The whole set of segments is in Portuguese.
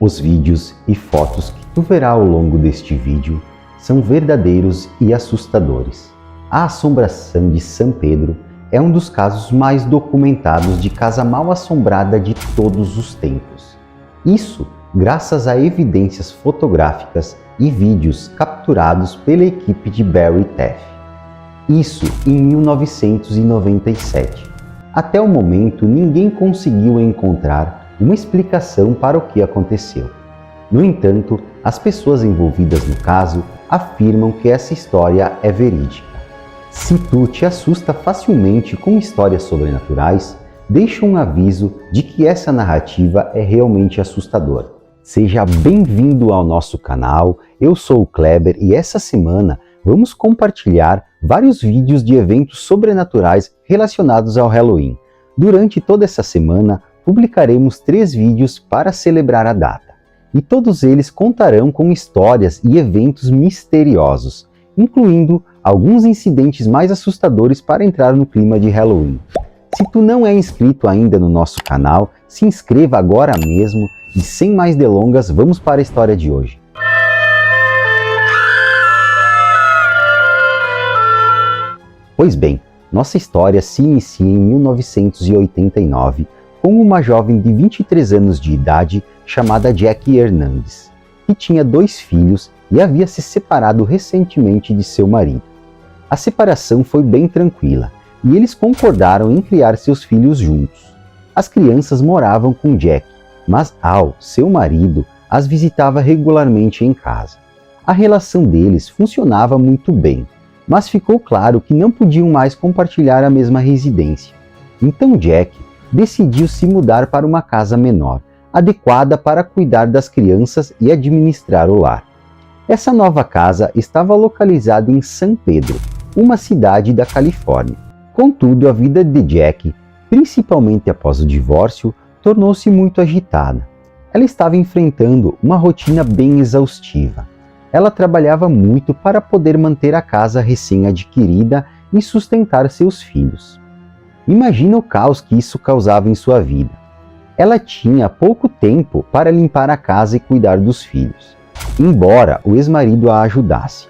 Os vídeos e fotos que tu verá ao longo deste vídeo são verdadeiros e assustadores. A assombração de São Pedro é um dos casos mais documentados de casa mal assombrada de todos os tempos. Isso graças a evidências fotográficas e vídeos capturados pela equipe de Barry Taff. Isso em 1997. Até o momento, ninguém conseguiu encontrar uma explicação para o que aconteceu. No entanto, as pessoas envolvidas no caso afirmam que essa história é verídica. Se tu te assusta facilmente com histórias sobrenaturais, deixa um aviso de que essa narrativa é realmente assustadora. Seja bem-vindo ao nosso canal, eu sou o Kleber e essa semana vamos compartilhar vários vídeos de eventos sobrenaturais relacionados ao Halloween. Durante toda essa semana, publicaremos 3 vídeos para celebrar a data, e todos eles contarão com histórias e eventos misteriosos, incluindo alguns incidentes mais assustadores para entrar no clima de Halloween. Se tu não é inscrito ainda no nosso canal, se inscreva agora mesmo e sem mais delongas, vamos para a história de hoje. Pois bem, nossa história se inicia em 1989 com uma jovem de 23 anos de idade chamada Jackie Hernandez, que tinha 2 filhos e havia se separado recentemente de seu marido. A separação foi bem tranquila e eles concordaram em criar seus filhos juntos. As crianças moravam com Jackie, mas Al, seu marido, as visitava regularmente em casa. A relação deles funcionava muito bem, mas ficou claro que não podiam mais compartilhar a mesma residência. Então Jackie decidiu se mudar para uma casa menor, adequada para cuidar das crianças e administrar o lar. Essa nova casa estava localizada em San Pedro, uma cidade da Califórnia. Contudo, a vida de Jackie, principalmente após o divórcio, tornou-se muito agitada. Ela estava enfrentando uma rotina bem exaustiva. Ela trabalhava muito para poder manter a casa recém-adquirida e sustentar seus filhos. Imagina o caos que isso causava em sua vida. Ela tinha pouco tempo para limpar a casa e cuidar dos filhos, embora o ex-marido a ajudasse.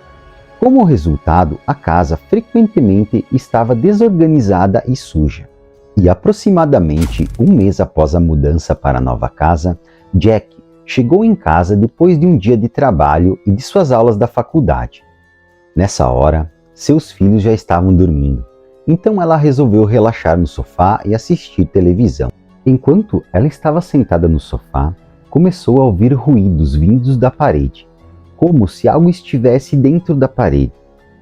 Como resultado, a casa frequentemente estava desorganizada e suja. E aproximadamente um mês após a mudança para a nova casa, Jackie chegou em casa depois de um dia de trabalho e de suas aulas da faculdade. Nessa hora, seus filhos já estavam dormindo, então ela resolveu relaxar no sofá e assistir televisão. Enquanto ela estava sentada no sofá, começou a ouvir ruídos vindos da parede, como se algo estivesse dentro da parede.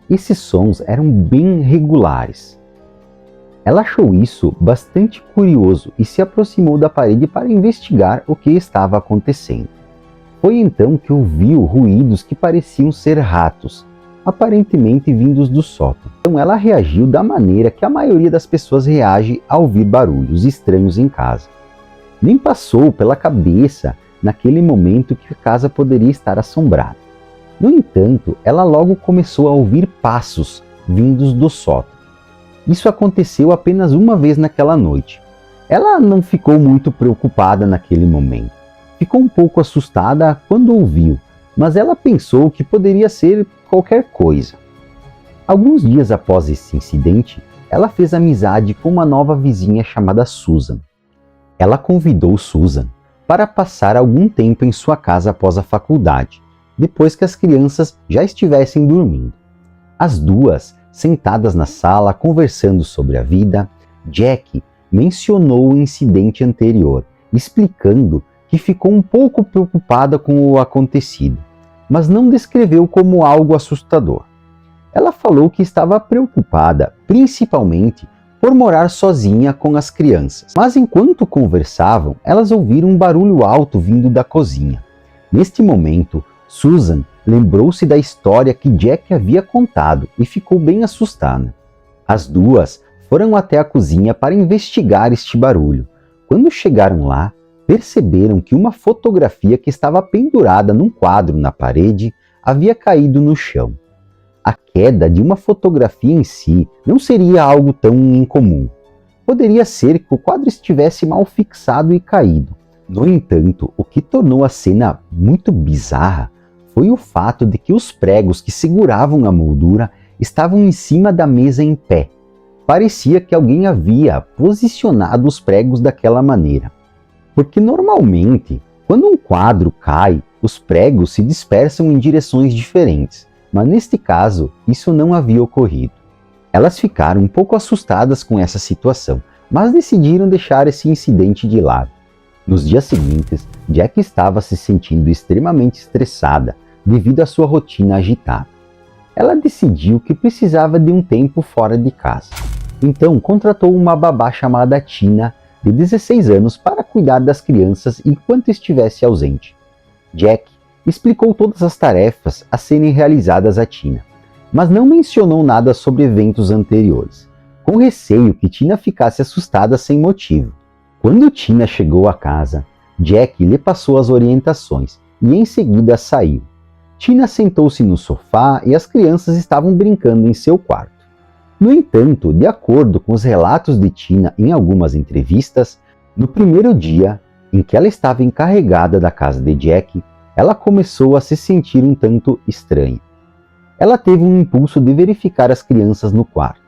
Esses sons eram bem regulares. Ela achou isso bastante curioso e se aproximou da parede para investigar o que estava acontecendo. Foi então que ouviu ruídos que pareciam ser ratos, aparentemente vindos do sótão. Então ela reagiu da maneira que a maioria das pessoas reage ao ouvir barulhos estranhos em casa. Nem passou pela cabeça naquele momento que a casa poderia estar assombrada. No entanto, ela logo começou a ouvir passos vindos do sótão. Isso aconteceu apenas uma vez naquela noite. Ela não ficou muito preocupada naquele momento. Ficou um pouco assustada quando ouviu, mas ela pensou que poderia ser qualquer coisa. Alguns dias após esse incidente, ela fez amizade com uma nova vizinha chamada Susan. Ela convidou Susan para passar algum tempo em sua casa após a faculdade, depois que as crianças já estivessem dormindo. As duas, sentadas na sala conversando sobre a vida, Jackie mencionou o incidente anterior, explicando que ficou um pouco preocupada com o acontecido, mas não descreveu como algo assustador. Ela falou que estava preocupada, principalmente por morar sozinha com as crianças. Mas enquanto conversavam, elas ouviram um barulho alto vindo da cozinha. Neste momento, Susan lembrou-se da história que Jackie havia contado e ficou bem assustada. As duas foram até a cozinha para investigar este barulho. Quando chegaram lá, perceberam que uma fotografia que estava pendurada num quadro na parede havia caído no chão. A queda de uma fotografia em si não seria algo tão incomum. Poderia ser que o quadro estivesse mal fixado e caído, No entanto, o que tornou a cena muito bizarra foi o fato de que os pregos que seguravam a moldura estavam em cima da mesa em pé. Parecia que alguém havia posicionado os pregos daquela maneira. Porque normalmente, quando um quadro cai, os pregos se dispersam em direções diferentes, mas neste caso, isso não havia ocorrido. Elas ficaram um pouco assustadas com essa situação, mas decidiram deixar esse incidente de lado. Nos dias seguintes, Jack estava se sentindo extremamente estressada devido à sua rotina agitada. Ela decidiu que precisava de um tempo fora de casa. Então, contratou uma babá chamada Tina, de 16 anos, para cuidar das crianças enquanto estivesse ausente. Jack explicou todas as tarefas a serem realizadas a Tina, mas não mencionou nada sobre eventos anteriores, com receio que Tina ficasse assustada sem motivo. Quando Tina chegou a casa, Jack lhe passou as orientações e em seguida saiu. Tina sentou-se no sofá e as crianças estavam brincando em seu quarto. No entanto, de acordo com os relatos de Tina em algumas entrevistas, no primeiro dia em que ela estava encarregada da casa de Jack, ela começou a se sentir um tanto estranha. Ela teve um impulso de verificar as crianças no quarto.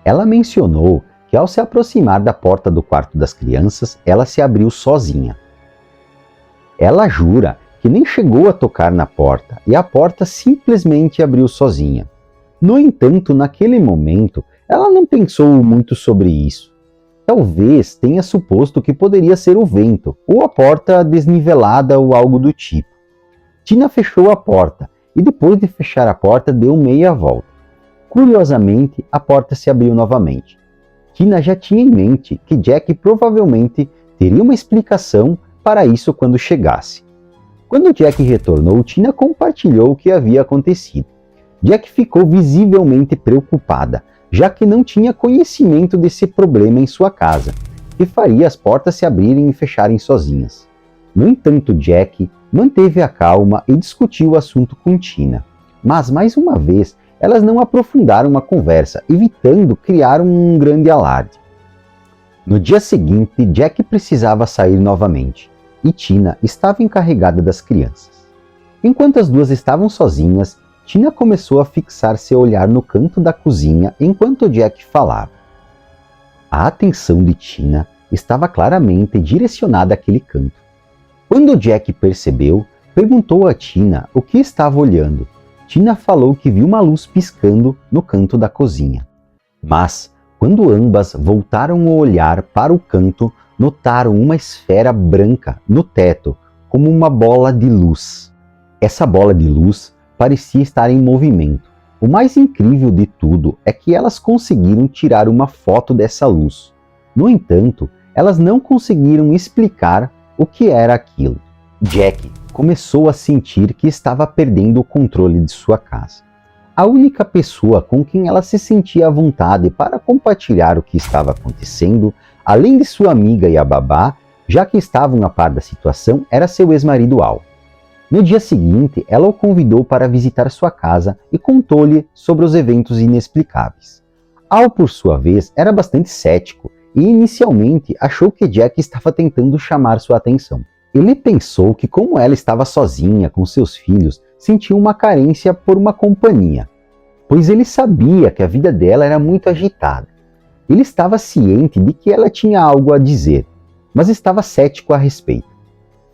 Ela mencionou que ao se aproximar da porta do quarto das crianças, ela se abriu sozinha. Ela jura que nem chegou a tocar na porta e a porta simplesmente abriu sozinha. No entanto, naquele momento, ela não pensou muito sobre isso. Talvez tenha suposto que poderia ser o vento, ou a porta desnivelada ou algo do tipo. Tina fechou a porta e depois de fechar a porta deu meia volta. Curiosamente, a porta se abriu novamente. Tina já tinha em mente que Jack provavelmente teria uma explicação para isso quando chegasse. Quando Jack retornou, Tina compartilhou o que havia acontecido. Jack ficou visivelmente preocupada, já que não tinha conhecimento desse problema em sua casa, que faria as portas se abrirem e fecharem sozinhas. No entanto, Jack manteve a calma e discutiu o assunto com Tina. Mas, mais uma vez, elas não aprofundaram a conversa, evitando criar um grande alarde. No dia seguinte, Jack precisava sair novamente, e Tina estava encarregada das crianças. Enquanto as duas estavam sozinhas, Tina começou a fixar seu olhar no canto da cozinha enquanto Jack falava. A atenção de Tina estava claramente direcionada àquele canto. Quando Jack percebeu, perguntou a Tina o que estava olhando. Tina falou que viu uma luz piscando no canto da cozinha. Mas, quando ambas voltaram o olhar para o canto, notaram uma esfera branca no teto, como uma bola de luz. Essa bola de luz parecia estar em movimento. O mais incrível de tudo é que elas conseguiram tirar uma foto dessa luz. No entanto, elas não conseguiram explicar o que era aquilo. Jack começou a sentir que estava perdendo o controle de sua casa. A única pessoa com quem ela se sentia à vontade para compartilhar o que estava acontecendo, além de sua amiga e a babá, já que estavam a par da situação, era seu ex-marido Al. No dia seguinte, ela o convidou para visitar sua casa e contou-lhe sobre os eventos inexplicáveis. Al, por sua vez, era bastante cético e inicialmente achou que Jack estava tentando chamar sua atenção. Ele pensou que, como ela estava sozinha com seus filhos, sentiu uma carência por uma companhia, pois ele sabia que a vida dela era muito agitada. Ele estava ciente de que ela tinha algo a dizer, mas estava cético a respeito.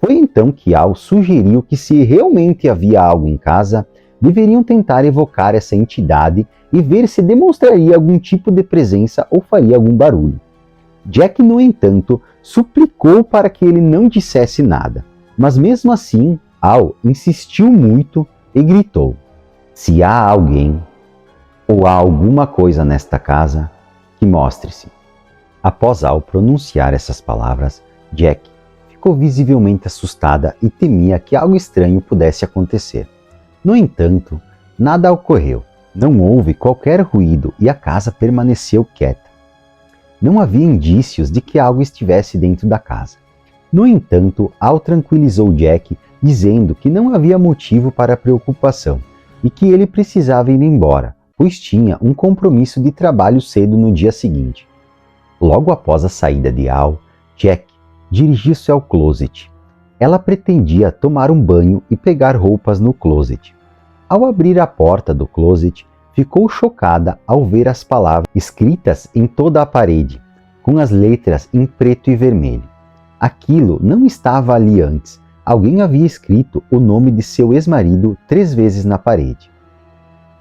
Foi então que Al sugeriu que, se realmente havia algo em casa, deveriam tentar evocar essa entidade e ver se demonstraria algum tipo de presença ou faria algum barulho. Jack, no entanto, suplicou para que ele não dissesse nada, mas mesmo assim, Al insistiu muito e gritou: "Se há alguém ou há alguma coisa nesta casa, que mostre-se." Após Al pronunciar essas palavras, Jack ficou visivelmente assustada e temia que algo estranho pudesse acontecer. No entanto, nada ocorreu. Não houve qualquer ruído e a casa permaneceu quieta. Não havia indícios de que algo estivesse dentro da casa. No entanto, Al tranquilizou Jack, dizendo que não havia motivo para preocupação e que ele precisava ir embora, pois tinha um compromisso de trabalho cedo no dia seguinte. Logo após a saída de Al, Jack dirigiu-se ao closet. Ela pretendia tomar um banho e pegar roupas no closet. Ao abrir a porta do closet, ficou chocada ao ver as palavras escritas em toda a parede, com as letras em preto e vermelho. Aquilo não estava ali antes. Alguém havia escrito o nome de seu ex-marido 3 vezes na parede.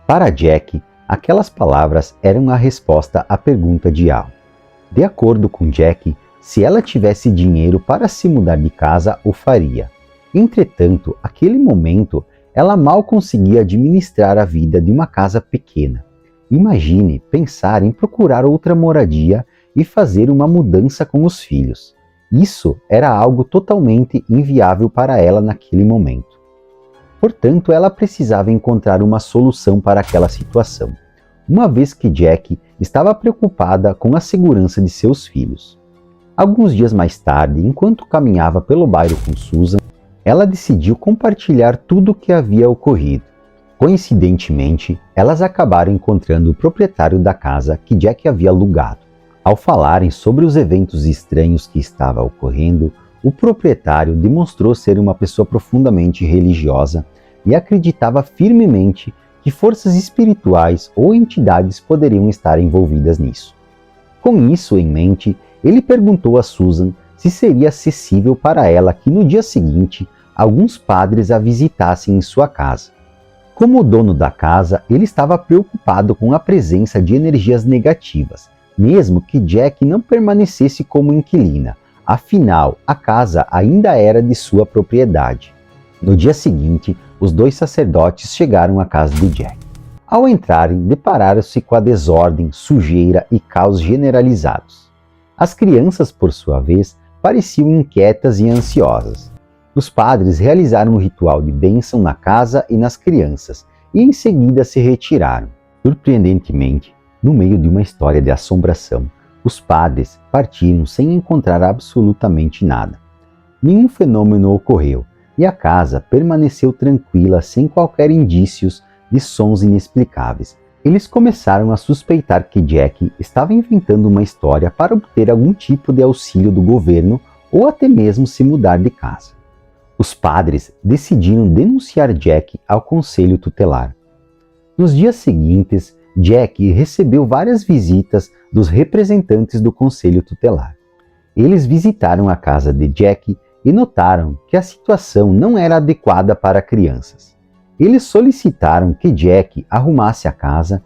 Para Jack, aquelas palavras eram a resposta à pergunta de Al. De acordo com Jack, se ela tivesse dinheiro para se mudar de casa, o faria. Entretanto, naquele momento, ela mal conseguia administrar a vida de uma casa pequena. Imagine pensar em procurar outra moradia e fazer uma mudança com os filhos. Isso era algo totalmente inviável para ela naquele momento. Portanto, ela precisava encontrar uma solução para aquela situação, uma vez que Jack estava preocupada com a segurança de seus filhos. Alguns dias mais tarde, enquanto caminhava pelo bairro com Susan, ela decidiu compartilhar tudo o que havia ocorrido. Coincidentemente, elas acabaram encontrando o proprietário da casa que Jack havia alugado. Ao falarem sobre os eventos estranhos que estavam ocorrendo, o proprietário demonstrou ser uma pessoa profundamente religiosa e acreditava firmemente que forças espirituais ou entidades poderiam estar envolvidas nisso. Com isso em mente, ele perguntou a Susan se seria acessível para ela que no dia seguinte alguns padres a visitassem em sua casa. Como o dono da casa, ele estava preocupado com a presença de energias negativas, mesmo que Jack não permanecesse como inquilina. Afinal, a casa ainda era de sua propriedade. No dia seguinte, os 2 sacerdotes chegaram à casa de Jack. Ao entrarem, depararam-se com a desordem, sujeira e caos generalizados. As crianças, por sua vez, pareciam inquietas e ansiosas. Os padres realizaram um ritual de bênção na casa e nas crianças, e em seguida se retiraram. Surpreendentemente, no meio de uma história de assombração, os padres partiram sem encontrar absolutamente nada. Nenhum fenômeno ocorreu, e a casa permaneceu tranquila sem qualquer indícios de sons inexplicáveis. Eles começaram a suspeitar que Jack estava inventando uma história para obter algum tipo de auxílio do governo ou até mesmo se mudar de casa. Os padres decidiram denunciar Jack ao conselho tutelar. Nos dias seguintes, Jack recebeu várias visitas dos representantes do conselho tutelar. Eles visitaram a casa de Jack e notaram que a situação não era adequada para crianças. Eles solicitaram que Jack arrumasse a casa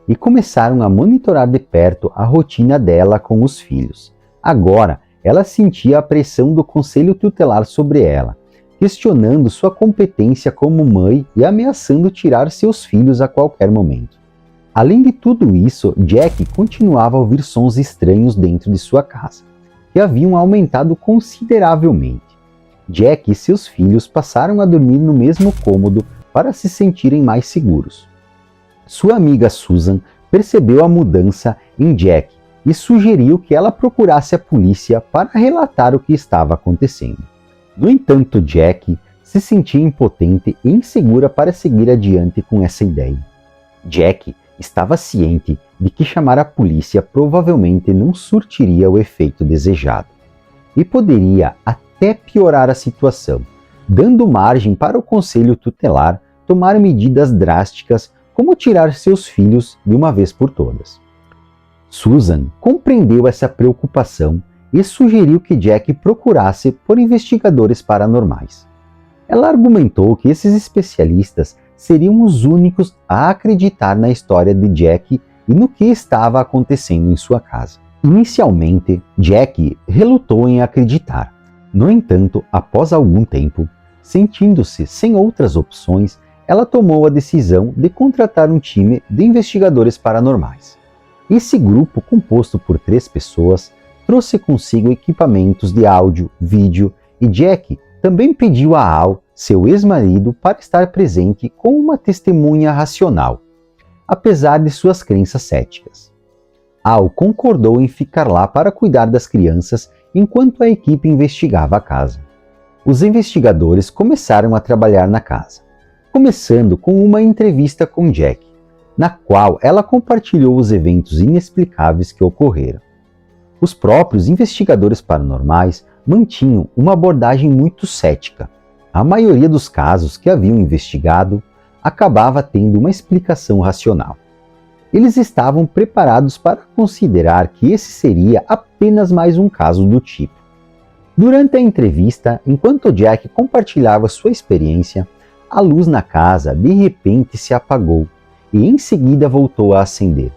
e começaram a monitorar de perto a rotina dela com os filhos. Agora, ela sentia a pressão do conselho tutelar sobre ela, questionando sua competência como mãe e ameaçando tirar seus filhos a qualquer momento. Além de tudo isso, Jack continuava a ouvir sons estranhos dentro de sua casa, que haviam aumentado consideravelmente. Jack e seus filhos passaram a dormir no mesmo cômodo para se sentirem mais seguros. Sua amiga Susan percebeu a mudança em Jack e sugeriu que ela procurasse a polícia para relatar o que estava acontecendo. No entanto, Jack se sentia impotente e insegura para seguir adiante com essa ideia. Jack estava ciente de que chamar a polícia provavelmente não surtiria o efeito desejado e poderia até piorar a situação, dando margem para o conselho tutelar tomar medidas drásticas como tirar seus filhos de uma vez por todas. Susan compreendeu essa preocupação e sugeriu que Jack procurasse por investigadores paranormais. Ela argumentou que esses especialistas seriam os únicos a acreditar na história de Jack e no que estava acontecendo em sua casa. Inicialmente, Jack relutou em acreditar. No entanto, após algum tempo, sentindo-se sem outras opções, ela tomou a decisão de contratar um time de investigadores paranormais. Esse grupo, composto por 3 pessoas, trouxe consigo equipamentos de áudio, vídeo e Jack também pediu a Al, seu ex-marido, para estar presente como uma testemunha racional, apesar de suas crenças céticas. Al concordou em ficar lá para cuidar das crianças enquanto a equipe investigava a casa. Os investigadores começaram a trabalhar na casa, começando com uma entrevista com Jack, na qual ela compartilhou os eventos inexplicáveis que ocorreram. Os próprios investigadores paranormais mantinham uma abordagem muito cética. A maioria dos casos que haviam investigado acabava tendo uma explicação racional. Eles estavam preparados para considerar que esse seria apenas mais um caso do tipo. Durante a entrevista, enquanto Jack compartilhava sua experiência, a luz na casa de repente se apagou e em seguida voltou a acender.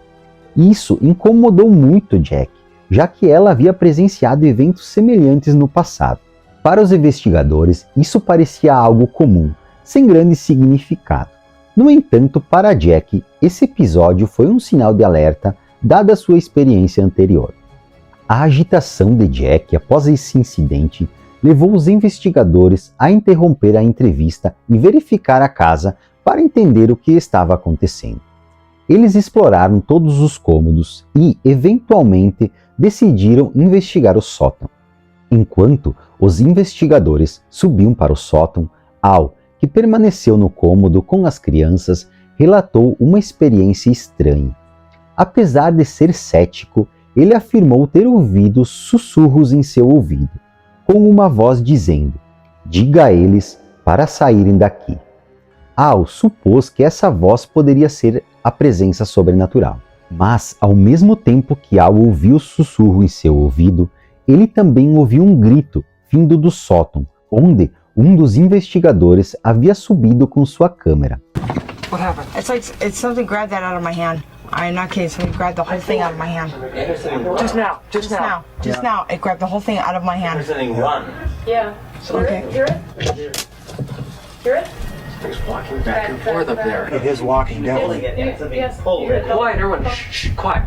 Isso incomodou muito Jack, já que ela havia presenciado eventos semelhantes no passado. Para os investigadores, isso parecia algo comum, sem grande significado. No entanto, para Jack, esse episódio foi um sinal de alerta, dada sua experiência anterior. A agitação de Jack após esse incidente levou os investigadores a interromper a entrevista e verificar a casa para entender o que estava acontecendo. Eles exploraram todos os cômodos e, eventualmente, decidiram investigar o sótão. Enquanto os investigadores subiam para o sótão, Al, que permaneceu no cômodo com as crianças, relatou uma experiência estranha. Apesar de ser cético, ele afirmou ter ouvido sussurros em seu ouvido, com uma voz dizendo: "Diga a eles para saírem daqui." Al supôs que essa voz poderia ser a presença sobrenatural. Mas, ao mesmo tempo que Al ouviu o sussurro em seu ouvido, ele também ouviu um grito vindo do sótão, onde um dos investigadores havia subido com sua câmera. What happened? It's something grabbed that out of my hand. I'm not kidding. Something grabbed the whole thing out of my hand. Just now. It grabbed the whole thing out of my hand. Everything run. Yeah. Okay. Hear it? Hear it? He's walking back and forth up there. It is walking, definitely. Yes. Hold Hear it. it. Quiet, everyone. Shh, quiet.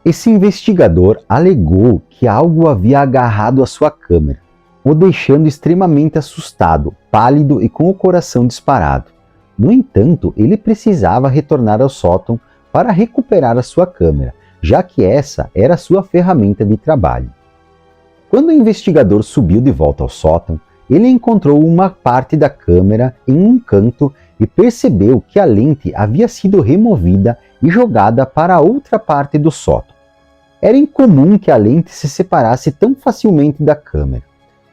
Esse investigador alegou que algo havia agarrado a sua câmera, o deixando extremamente assustado, pálido e com o coração disparado. No entanto, ele precisava retornar ao sótão para recuperar a sua câmera, já que essa era sua ferramenta de trabalho. Quando o investigador subiu de volta ao sótão, ele encontrou uma parte da câmera em um canto e percebeu que a lente havia sido removida e jogada para a outra parte do sótão. Era incomum que a lente se separasse tão facilmente da câmera,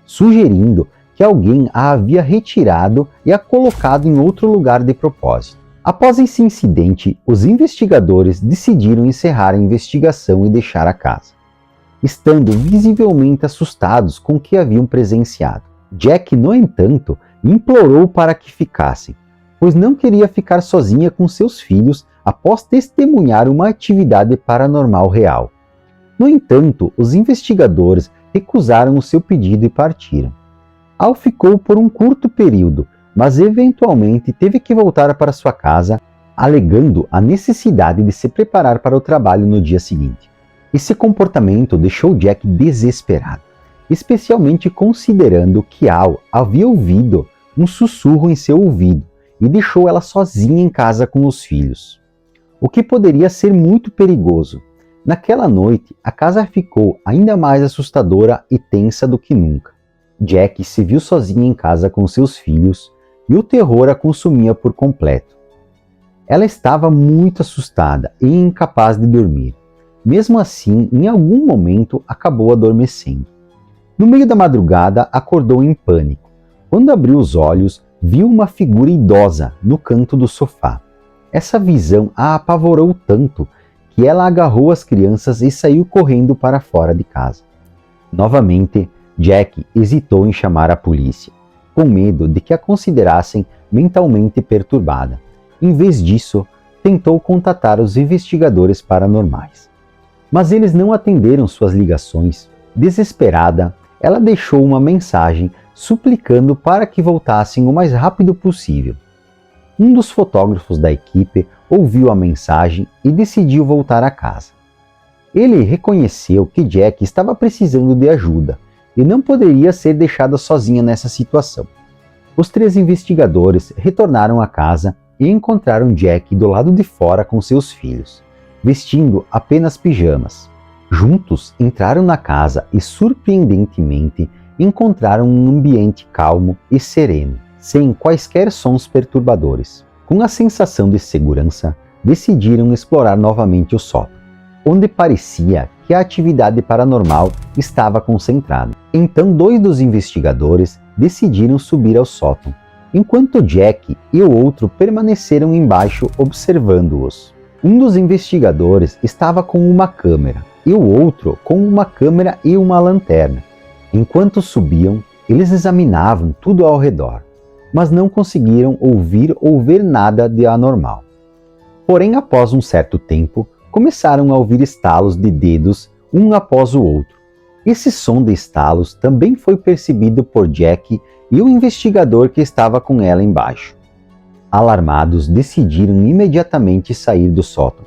sugerindo que alguém a havia retirado e a colocado em outro lugar de propósito. Após esse incidente, os investigadores decidiram encerrar a investigação e deixar a casa, estando visivelmente assustados com o que haviam presenciado. Jack, no entanto, implorou para que ficassem, pois não queria ficar sozinha com seus filhos após testemunhar uma atividade paranormal real. No entanto, os investigadores recusaram o seu pedido e partiram. Al ficou por um curto período, mas eventualmente teve que voltar para sua casa, alegando a necessidade de se preparar para o trabalho no dia seguinte. Esse comportamento deixou Jack desesperado, especialmente considerando que Al havia ouvido um sussurro em seu ouvido e deixou ela sozinha em casa com os filhos, o que poderia ser muito perigoso. Naquela noite, a casa ficou ainda mais assustadora e tensa do que nunca. Jack se viu sozinha em casa com seus filhos e o terror a consumia por completo. Ela estava muito assustada e incapaz de dormir. Mesmo assim, em algum momento, acabou adormecendo. No meio da madrugada, acordou em pânico. Quando abriu os olhos, viu uma figura idosa no canto do sofá. Essa visão a apavorou tanto que ela agarrou as crianças e saiu correndo para fora de casa. Novamente, Jack hesitou em chamar a polícia, com medo de que a considerassem mentalmente perturbada. Em vez disso, tentou contatar os investigadores paranormais. Mas eles não atenderam suas ligações. Desesperada, ela deixou uma mensagem suplicando para que voltassem o mais rápido possível. Um dos fotógrafos da equipe ouviu a mensagem e decidiu voltar a casa. Ele reconheceu que Jack estava precisando de ajuda e não poderia ser deixada sozinha nessa situação. Os 3 investigadores retornaram à casa e encontraram Jack do lado de fora com seus filhos, vestindo apenas pijamas. Juntos entraram na casa e, surpreendentemente, encontraram um ambiente calmo e sereno, sem quaisquer sons perturbadores. Com a sensação de segurança, decidiram explorar novamente o sótão, onde parecia que a atividade paranormal estava concentrada. Então, 2 dos investigadores decidiram subir ao sótão, enquanto Jack e o outro permaneceram embaixo observando-os. Um dos investigadores estava com uma câmera e o outro com uma câmera e uma lanterna. Enquanto subiam, eles examinavam tudo ao redor, mas não conseguiram ouvir ou ver nada de anormal. Porém, após um certo tempo, começaram a ouvir estalos de dedos um após o outro. Esse som de estalos também foi percebido por Jack e o investigador que estava com ela embaixo. Alarmados, decidiram imediatamente sair do sótão.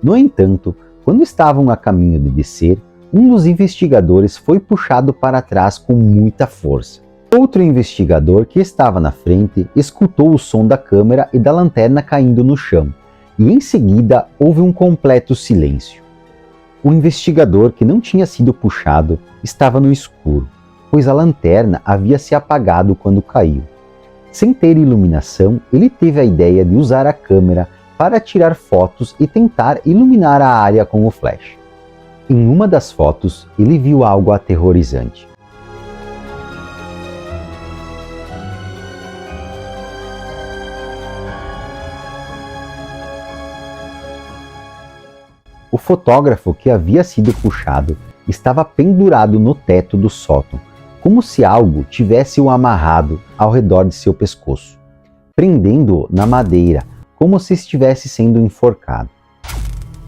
No entanto, quando estavam a caminho de descer, um dos investigadores foi puxado para trás com muita força. Outro investigador que estava na frente escutou o som da câmera e da lanterna caindo no chão, e em seguida houve um completo silêncio. O investigador que não tinha sido puxado estava no escuro, pois a lanterna havia se apagado quando caiu. Sem ter iluminação, ele teve a ideia de usar a câmera para tirar fotos e tentar iluminar a área com o flash. Em uma das fotos, ele viu algo aterrorizante. O fotógrafo que havia sido puxado estava pendurado no teto do sótão, como se algo tivesse o amarrado ao redor de seu pescoço, prendendo-o na madeira, como se estivesse sendo enforcado.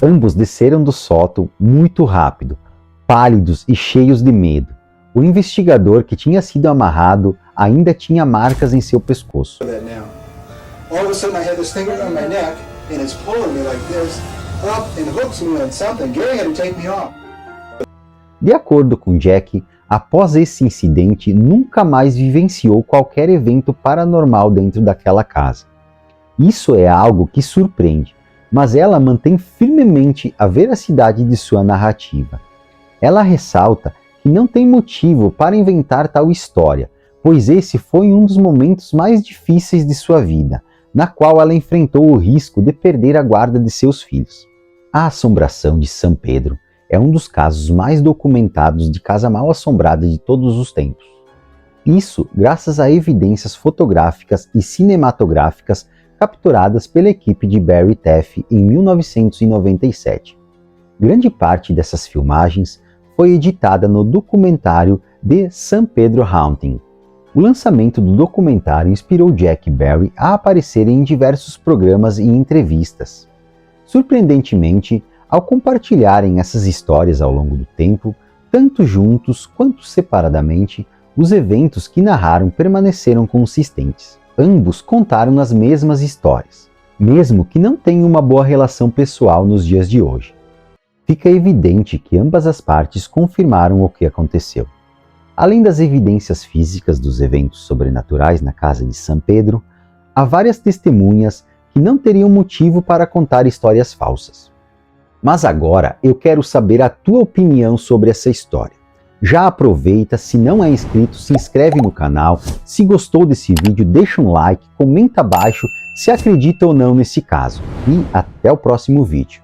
Ambos desceram do sótão muito rápido, pálidos e cheios de medo. O investigador que tinha sido amarrado ainda tinha marcas em seu pescoço. All of a sudden I had this thing around my neck and it's pulling me like this up and hooks me on something. Gary had to take me off. De acordo com Jack, após esse incidente, nunca mais vivenciou qualquer evento paranormal dentro daquela casa. Isso é algo que surpreende, mas ela mantém firmemente a veracidade de sua narrativa. Ela ressalta que não tem motivo para inventar tal história, pois esse foi um dos momentos mais difíceis de sua vida, na qual ela enfrentou o risco de perder a guarda de seus filhos. A assombração de San Pedro é um dos casos mais documentados de casa mal assombrada de todos os tempos. Isso graças a evidências fotográficas e cinematográficas capturadas pela equipe de Barry Taff em 1997. Grande parte dessas filmagens foi editada no documentário The San Pedro Haunting. O lançamento do documentário inspirou Jack e Barry a aparecerem em diversos programas e entrevistas. Surpreendentemente, ao compartilharem essas histórias ao longo do tempo, tanto juntos quanto separadamente, os eventos que narraram permaneceram consistentes. Ambos contaram as mesmas histórias, mesmo que não tenham uma boa relação pessoal nos dias de hoje. Fica evidente que ambas as partes confirmaram o que aconteceu. Além das evidências físicas dos eventos sobrenaturais na casa de San Pedro, há várias testemunhas que não teriam motivo para contar histórias falsas. Mas agora eu quero saber a tua opinião sobre essa história. Já aproveita, se não é inscrito, se inscreve no canal, se gostou desse vídeo, deixa um like, comenta abaixo se acredita ou não nesse caso. E até o próximo vídeo.